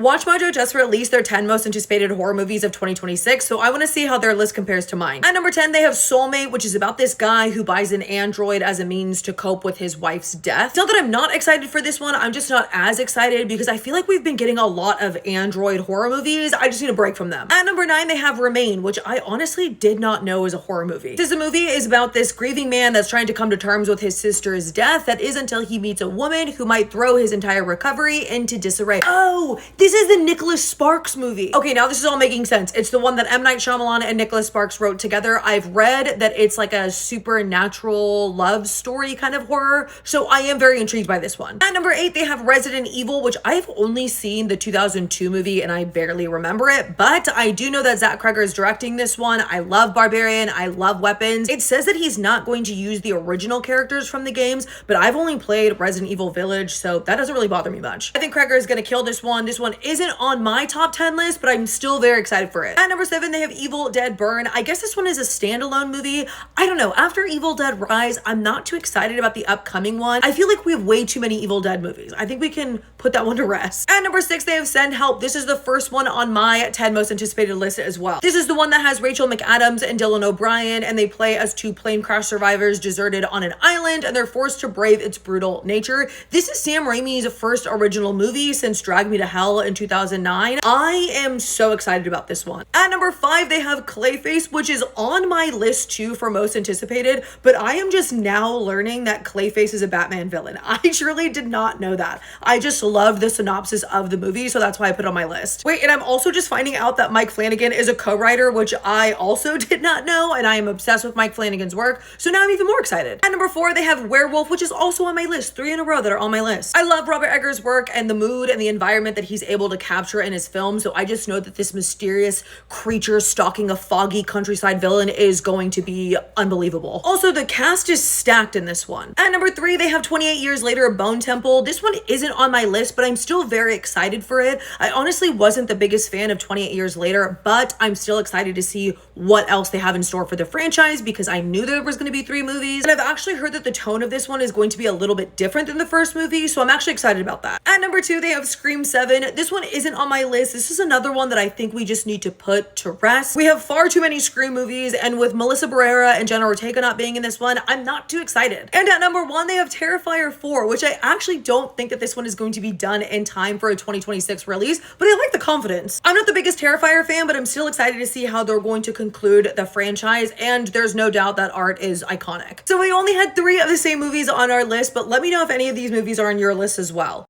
WatchMojo just released their 10 most anticipated horror movies of 2026, so I want to see how their list compares to mine. At number 10, they have Soulmate, which is about this guy who buys an android as a means to cope with his wife's death. It's not that I'm not excited for this one, I'm just not as excited because I feel like we've been getting a lot of android horror movies. I just need a break from them. At number 9, they have Remain, which I honestly did not know is a horror movie. This movie is about this grieving man that's trying to come to terms with his sister's death. That is until he meets a woman who might throw his entire recovery into disarray. Oh, this is the Nicholas Sparks movie. Okay, now this is all making sense. It's the one that M. Night Shyamalan and Nicholas Sparks wrote together. I've read that it's like a supernatural love story kind of horror, so I am very intrigued by this one. At number 8, they have Resident Evil, which I've only seen the 2002 movie and I barely remember it, but I do know that Zach Cregger is directing this one. I love Barbarian, I love weapons. It says that he's not going to use the original characters from the games, but I've only played Resident Evil Village, so that doesn't really bother me much. I think Cregger is gonna kill this one. This one isn't on my top 10 list, but I'm still very excited for it. At number 7, they have Evil Dead Burn. I guess this one is a standalone movie. I don't know, after Evil Dead Rise, I'm not too excited about the upcoming one. I feel like we have way too many Evil Dead movies. I think we can put that one to rest. At number 6, they have Send Help. This is the first one on my 10 most anticipated list as well. This is the one that has Rachel McAdams and Dylan O'Brien, and they play as two plane crash survivors deserted on an island, and they're forced to brave its brutal nature. This is Sam Raimi's first original movie since Drag Me to Hell in 2009. I am so excited about this one. At number 5, they have Clayface, which is on my list too for most anticipated, but I am just now learning that Clayface is a Batman villain. I truly did not know that. I just loved the synopsis of the movie, so that's why I put it on my list. Wait, and I'm also just finding out that Mike Flanagan is a co-writer, which I also did not know, and I am obsessed with Mike Flanagan's work, so now I'm even more excited. At number 4, they have Werewolf, which is also on my list. 3 in a row that are on my list. I love Robert Eggers' work and the mood and the environment that he's able to capture in his film, so I just know that this mysterious creature stalking a foggy countryside villain is going to be unbelievable. Also, the cast is stacked in this one. At number 3, they have 28 Years Later, Bone Temple. This one isn't on my list, but I'm still very excited for it. I honestly wasn't the biggest fan of 28 Years Later, but I'm still excited to see what else they have in store for the franchise because I knew there was going to be 3 movies, and I've actually heard that the tone of this one is going to be a little bit different than the first movie, so I'm actually excited about that. At number 2, they have Scream 7. This one isn't on my list. This is another one that I think we just need to put to rest. We have far too many Scream movies, and with Melissa Barrera and Jenna Ortega not being in this one, I'm not too excited. And at number 1, they have Terrifier 4, which I actually don't think that this one is going to be done in time for a 2026 release, but I like the confidence. I'm not the biggest Terrifier fan, but I'm still excited to see how they're going to conclude the franchise, and there's no doubt that art is iconic. So we only had 3 of the same movies on our list, but let me know if any of these movies are on your list as well.